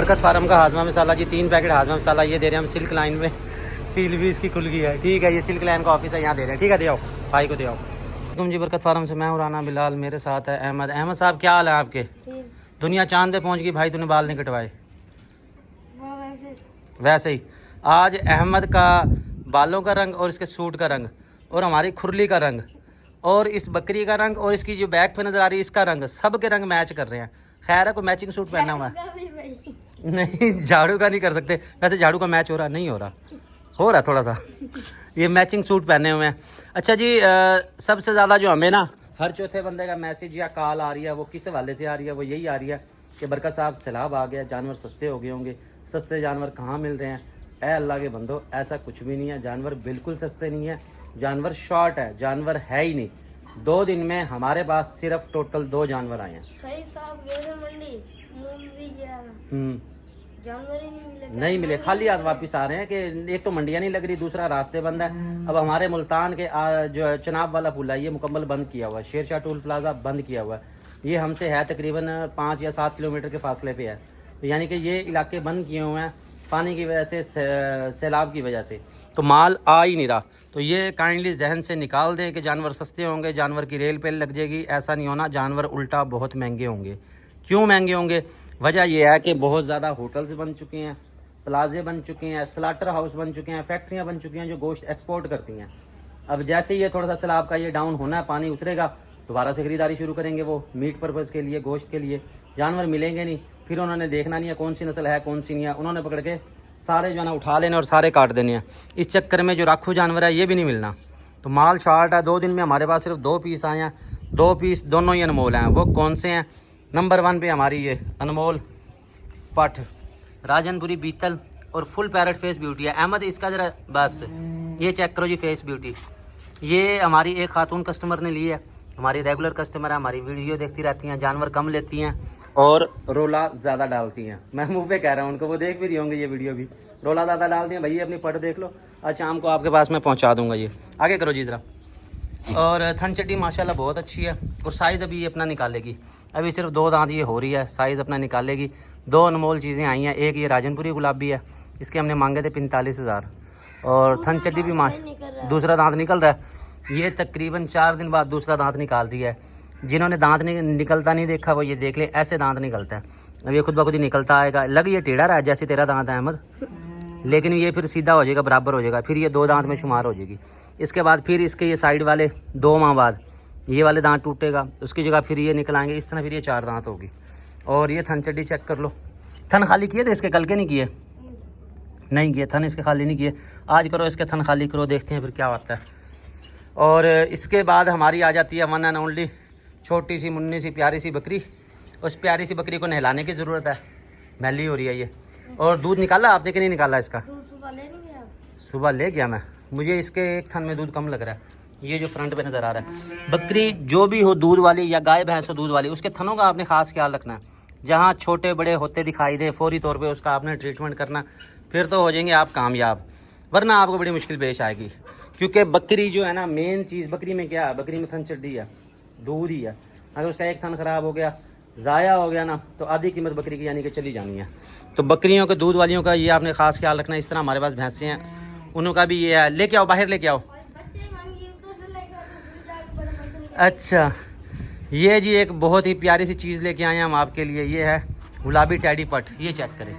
बरकत फार्म का हाजमा मसाला जी, 3 पैकेट हाजमा मसाला ये दे रहे हैं हम सिल्क लाइन में। सील भी इसकी खुल गई है, ठीक है। ये सिल्क लाइन का ऑफिस है, यहाँ दे रहे हैं, ठीक है। दे आओ भाई को, दे आओ तुम जी। बरकत फार्म से मैं हूँ राना बिलाल, मेरे साथ है अहमद। अहमद साहब क्या हाल है आपके? दुनिया चांद पे पहुँच गई भाई, तूने बाल नहीं कटवाए। वैसे ही आज अहमद का बालों का रंग और इसके सूट का रंग और हमारी खुरली का रंग और इस बकरी का रंग और इसकी जो बैक पे नज़र आ रही है इसका रंग, सब के रंग मैच कर रहे हैं। खैर है, कोई मैचिंग सूट पहना हुआ है नहीं, झाड़ू का नहीं कर सकते वैसे। झाड़ू का मैच हो रहा नहीं, हो रहा थोड़ा सा। ये मैचिंग सूट पहने हुए हैं। अच्छा जी, सबसे ज़्यादा जो हमें ना हर चौथे बंदे का मैसेज या कॉल आ रही है, वो किस हवाले से आ रही है? वो यही आ रही है कि बरकत साहब सैलाब आ गया, जानवर सस्ते हो गए होंगे। सस्ते जानवर कहाँ मिल रहे हैं? ऐ अल्लाह के बंदो, ऐसा कुछ भी नहीं है। जानवर बिल्कुल सस्ते नहीं है, जानवर शॉर्ट है, जानवर है ही नहीं। 2 दिन में हमारे पास सिर्फ टोटल 2 जानवर आए हैं। सही साहब गए थे मंडी, मूंग भी गया, जानवर ही नहीं मिले, खाली हाथ वापस आ रहे हैं कि एक तो मंडियां नहीं लग रही, दूसरा रास्ते बंद है। अब हमारे मुल्तान के जो चनाब वाला पुल है ये मुकम्मल बंद किया हुआ है, शेरशाह टोल प्लाजा बंद किया हुआ है। ये हमसे है तकरीबन 5 या 7 किलोमीटर के फासले पे है। तो यानी कि ये इलाके बंद किए हुए हैं पानी की वजह से, सैलाब की वजह से, तो माल आ ही नहीं रहा। तो ये काइंडली जहन से निकाल दें कि जानवर सस्ते होंगे, जानवर की रेल पे लग जाएगी। ऐसा नहीं होना, जानवर उल्टा बहुत महंगे होंगे। क्यों महंगे होंगे? वजह यह है कि बहुत ज़्यादा होटल्स बन चुके हैं, प्लाजे बन चुके हैं, स्लाटर हाउस बन चुके हैं, फैक्ट्रियाँ बन चुकी हैं जो गोश्त एक्सपोर्ट करती हैं। अब जैसे ये थोड़ा सा सैलाब का ये डाउन होना है, पानी उतरेगा, दोबारा से खरीदारी शुरू करेंगे वो मीट पर्पज़ के लिए, गोश्त के लिए। जानवर मिलेंगे नहीं, फिर उन्होंने देखना नहीं है कौन सी नस्ल है कौन सी नहीं है, उन्होंने पकड़ के सारे जो है ना उठा लेने और सारे काट देने हैं। इस चक्कर में जो राखू जानवर है ये भी नहीं मिलना। तो माल शार्ट है। 2 दिन में हमारे पास सिर्फ 2 पीस आए हैं। 2 पीस दोनों ही अनमोल हैं। वो कौन से हैं? नंबर 1 पे हमारी ये अनमोल पठ राजनपुरी बीतल और फुल पैरेट फेस ब्यूटी है। अहमद इसका ज़रा बस ये चेक करो जी, फेस ब्यूटी। ये हमारी एक खातून कस्टमर ने ली है, हमारी रेगुलर कस्टमर है, हमारी वीडियो देखती रहती हैं, जानवर कम लेती हैं और रोला ज़्यादा डालती हैं। मैं मुंह पे कह रहा हूँ उनको, वो देख भी रही होंगे ये वीडियो भी। रोला ज़्यादा डालती हैं भैया, अपनी पट देख लो। आज शाम को आपके पास मैं पहुँचा दूँगा। ये आगे करो जी ज़रा। और थन चड्डी माशाल्लाह बहुत अच्छी है और साइज़ अभी ये अपना निकालेगी। अभी सिर्फ 2 दांत ये हो रही है, साइज़ अपना निकालेगी। 2 अनमोल चीज़ें आई हैं। एक ये राजनपुरी गुलाबी है, इसके हमने मांगे थे 45,000। और थन चड्डी भी दूसरा दांत निकल रहा है। ये तकरीबन 4 दिन बाद दूसरा दांत निकाल दिया है। जिन्होंने दांत निकलता नहीं देखा वो ये देख ले, ऐसे दांत निकलता है। अब ये खुद ब खुद ही निकलता आएगा। लग ये टेढ़ा रहा है जैसे तेरा दांत है अहमद, लेकिन ये फिर सीधा हो जाएगा, बराबर हो जाएगा। फिर ये 2 दांत में शुमार हो जाएगी। इसके बाद फिर इसके ये साइड वाले 2 माह बाद ये वाले दांत टूटेगा, उसकी जगह फिर ये निकलाएंगे। इस तरह फिर ये 4 दांत होगी। और ये थन चड्डी चेक कर लो। थन खाली किए थे इसके, कल के नहीं किए? नहीं किए थन इसके, खाली नहीं किए। आज करो इसके थन खाली करो, देखते हैं फिर क्या होता है। और इसके बाद हमारी आ जाती है 1 एंड ओनली छोटी सी मुन्नी सी प्यारी सी बकरी। उस प्यारी सी बकरी को नहलाने की ज़रूरत है, मैली हो रही है ये। और दूध निकाला आपने कि नहीं निकाला इसका? सुबह ले गया मैं, मुझे इसके एक थन में दूध कम लग रहा है। ये जो फ्रंट पे नज़र आ रहा है, बकरी जो भी हो दूध वाली या गाय भैंस हो दूध वाली, उसके थनों का आपने खास ख्याल रखना है। जहाँ छोटे बड़े होते दिखाई दे फौरी तौर पे उसका आपने ट्रीटमेंट करना, फिर तो हो जाएंगे आप कामयाब, वरना आपको बड़ी मुश्किल पेश आएगी। क्योंकि बकरी जो है ना, मेन चीज़ बकरी में क्या है? बकरी में थन चड्डी है, दूध ही है। अगर उसका एक थन ख़राब हो गया, ज़ाया हो गया ना, तो आधी कीमत बकरी की यानी कि चली जानी है। तो बकरियों के दूध वालियों का ये आपने खास ख्याल रखना है। इस तरह हमारे पास भैंसें हैं, उनका भी ये है। लेके आओ, बाहर लेके आओ। अच्छा, ये जी एक बहुत ही प्यारी सी चीज़ लेके आए हैं हम आपके लिए। ये है गुलाबी टैडी पट। ये चेक करें,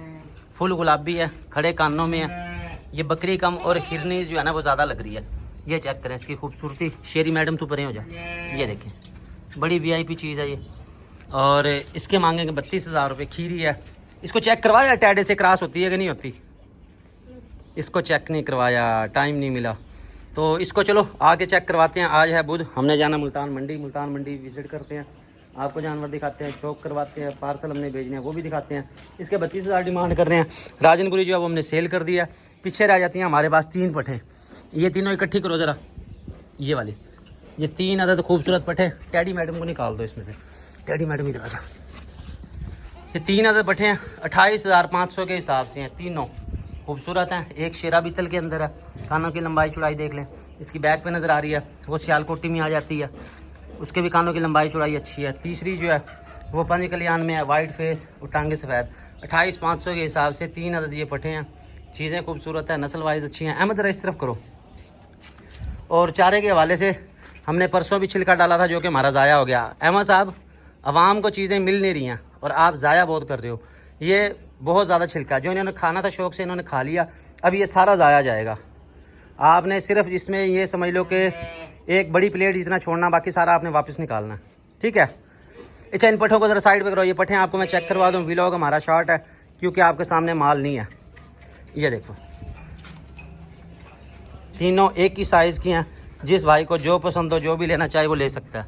फुल गुलाबी है, खड़े कानों में है। ये बकरी कम और हिरनी जो है ना वो ज़्यादा लग रही है। ये चेक करें इसकी खूबसूरती। शेरी मैडम तू परे हो जा। ये देखें, बड़ी VIP चीज़ है ये। और इसके मांगेंगे 32,000 रुपये। खीरी है। इसको चेक करवाया टैडे से क्रॉस होती है कि नहीं होती? इसको चेक नहीं करवाया, टाइम नहीं मिला। तो इसको चलो आगे चेक करवाते हैं। आज है बुध, हमने जाना मुल्तान मंडी विज़िट करते हैं, आपको जानवर दिखाते हैं, शौक करवाते हैं, पार्सल हमने भेजने हैं वो भी दिखाते हैं। इसके 32,000 डिमांड कर रहे हैं। राजनपुरी जो है वो हमने सेल कर दिया। पीछे रह जाती हैं हमारे पास 3 पट्ठे। ये तीनों इकट्ठी करो ज़रा, ये वाली, ये 3 अदद खूबसूरत पट्ठे। टैडी मैडम को निकाल दो इसमें से, टैडी मैडम इधर आ जा। ये 3 अदद पट्ठे हैं, 28,500 के हिसाब से हैं। तीनों खूबसूरत हैं। एक शेरा बीतल के अंदर है, कानों की लंबाई चौड़ाई देख लें। इसकी बैक पे नज़र आ रही है, वो सियालकोटी में आ जाती है, उसके भी कानों की लंबाई चौड़ाई अच्छी है। तीसरी जो है वो पंज कल्याण में है, वाइट फेस और टांगे सफ़ेद। 28,500 के हिसाब से 3 अदद ये पट्टे हैं। चीज़ें खूबसूरत है, नस्ल वाइज अच्छी हैं। अहमद जरा इस तरफ करो। और चारे के हवाले से हमने परसों भी छिलका डाला था जो कि हमारा ज़ाया हो गया। अहमद साहब, आवाम को चीज़ें मिल नहीं रही हैं और आप ज़ाया बहुत कर रहे हो। ये बहुत ज़्यादा छिलका जो इन्होंने खाना था शौक़ से इन्होंने खा लिया, अब ये सारा ज़ाया जाएगा। आपने सिर्फ इसमें ये समझ लो कि एक बड़ी प्लेट जितना छोड़ना, बाकी सारा आपने वापस निकालना है, ठीक है। अच्छा, इन पट्ठों को ज़रा साइड पे करो। ये पट्ठे आपको मैं चेक करवा दूँ, व्लॉग हमारा शॉर्ट है क्योंकि आपके सामने माल नहीं है। ये देखो, तीनों एक ही साइज़ की हैं। जिस भाई को जो पसंद हो, जो भी लेना चाहे वो ले सकता है।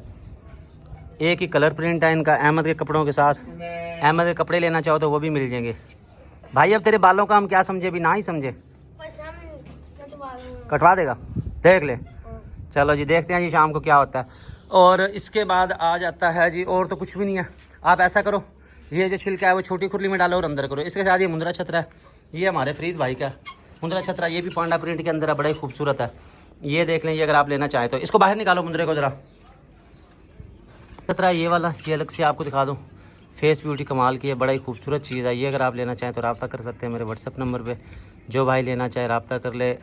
एक ही कलर प्रिंट है इनका अहमद के कपड़ों के साथ। अहमद के कपड़े लेना चाहो तो वो भी मिल जाएंगे। भाई अब तेरे बालों का हम क्या समझे, भी ना ही समझे, कटवा देगा, देख ले। चलो जी, देखते हैं जी शाम को क्या होता है। और इसके बाद आ जाता है जी, और तो कुछ भी नहीं है। आप ऐसा करो, ये जो छिलका है वो छोटी खुरली में डालो और अंदर करो। इसके साथ ये मुंद्रा छतरा है, ये हमारे फरीद भाई का मुंद्रा छतरा, ये भी पांडा प्रिंट के अंदर है, बड़ा ही खूबसूरत है। ये देख लें, ये अगर आप लेना चाहें तो। इसको बाहर निकालो मुंद्रे को ज़रा। छतरा ये वाला, ये अलग से आपको दिखा दूँ। फेस ब्यूटी कमाल की है, बड़ा ही खूबसूरत चीज़ है ये। अगर आप लेना चाहें तो रब्ता कर सकते हैं मेरे व्हाट्सअप नंबर पे। जो भाई लेना चाहे रब्ता कर ले।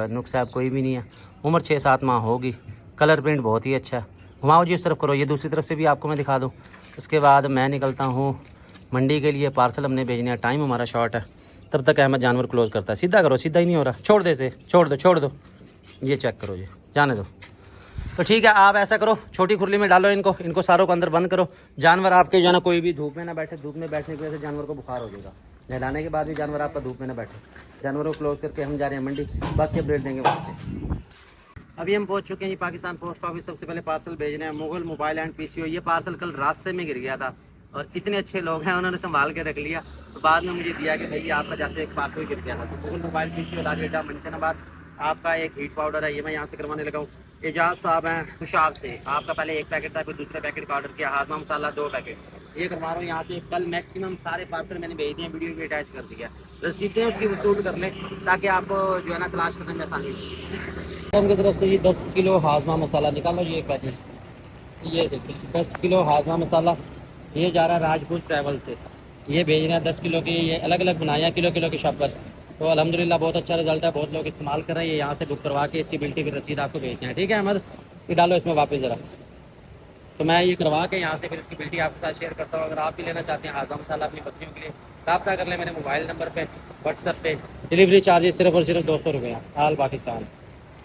नुक्स साहब कोई भी नहीं है, उम्र 6-7 माह होगी। कलर प्रिंट बहुत ही अच्छा है। घुमाओ जी इस तरफ करो, ये दूसरी तरफ से भी आपको मैं दिखा दूँ। उसके बाद मैं निकलता हूँ मंडी के लिए, पार्सल हमने भेजने हैं, टाइम हमारा शॉर्ट है। तब तक अहमद जानवर क्लोज़ करता है। सीधा करो, सीधा ही नहीं हो रहा, छोड़ दे से, छोड़ दो। ये चेक करो जी, जाने दो। तो ठीक है, आप ऐसा करो, छोटी खुरली में डालो इनको सारों को अंदर बंद करो। जानवर आपके जो है ना कोई भी धूप में ना बैठे। धूप में बैठने की वजह से जानवर को बुखार हो जाएगा। नहलाने के बाद भी जानवर आपका धूप में ना बैठे। जानवरों को क्लोज करके हम जा रहे हैं मंडी, बाकी अपडेट देंगे वहाँ से। अभी हम पहुँच चुके हैं जी पाकिस्तान पोस्ट ऑफिस। सबसे पहले पार्सल भेजने हैं मुगल मोबाइल एंड PCO। ये पार्सल कल रास्ते में गिर गया था और इतने अच्छे लोग हैं, उन्होंने संभाल के रख लिया। तो बाद में मुझे दिया कि भाई आपका जाते एक पार्सल गिर गया था। तो मुगल मोबाइल PCO लालगेटा मंचनाबाद। आपका एक हीट पाउडर है, ये मैं यहाँ से करवाने लगा हूँ। एजाज साहब हैं खुशाब से। आपका पहले एक पैकेट था, फिर दूसरे पैकेट का ऑर्डर किया। हाजमा मसाला 2 पैकेट ये करवा रहा हूँ यहाँ से। कल मैक्सिमम सारे पार्सल मैंने भेज दिए, वीडियो भी अटैच कर दिया। रसीदें उसकी वसूल कर लें ताकि आपको जो है ना तलाश करने में आसानी हो। उनकी तरफ से ये 10 किलो हाजमा मसाला निकालो जी, एक पैकेट। ये देखिए 10 किलो हाजमा मसाला, ये जा रहा है राजपूत ट्रैवल से। ये भेज रहे हैं 10 किलो की। ये अलग अलग बनाया किलो की शब्बत। तो अल्हम्दुलिल्लाह बहुत अच्छा रिजल्ट है, बहुत लोग इस्तेमाल कर रहे हैं। ये यहाँ से बुक करवा के इसकी बिल्टी की रसीद आपको भेजते हैं, ठीक है अहमद। ये डालो इसमें वापस ज़रा। तो मैं ये करवा के यहाँ से फिर इसकी बिल्टी आपके साथ शेयर करता हूँ। अगर आप भी लेना चाहते हैं हाजमा मसाला अपनी बच्चियों के लिए, रब्ता कर लें मेरे मोबाइल नंबर पर, व्हाट्सएप पे। डिलीवरी चार्जेस सिर्फ और सिर्फ 200 रुपये हैं, आल पाकिस्तान।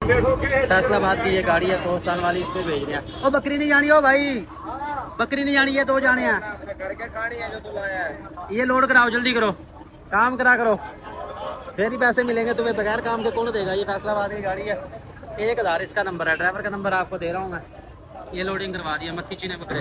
फैसलाबाद की ये गाड़ी है कोस्तान वाली, इस पर भेज रहे हैं। ओ बकरी नहीं जानी हो भाई, बकरी नहीं जानी है, 2 जाने हैं। ये लोड कराओ, जल्दी करो, काम करा करो, फिर ही पैसे मिलेंगे तुम्हें। बगैर काम के कौन देगा। ये फैसलाबाद की गाड़ी है, 1000 इसका नंबर है। ड्राइवर का नंबर आपको दे रहा हूँ मैं। ये लोडिंग करवा दिया, मक्की चीने बकरे।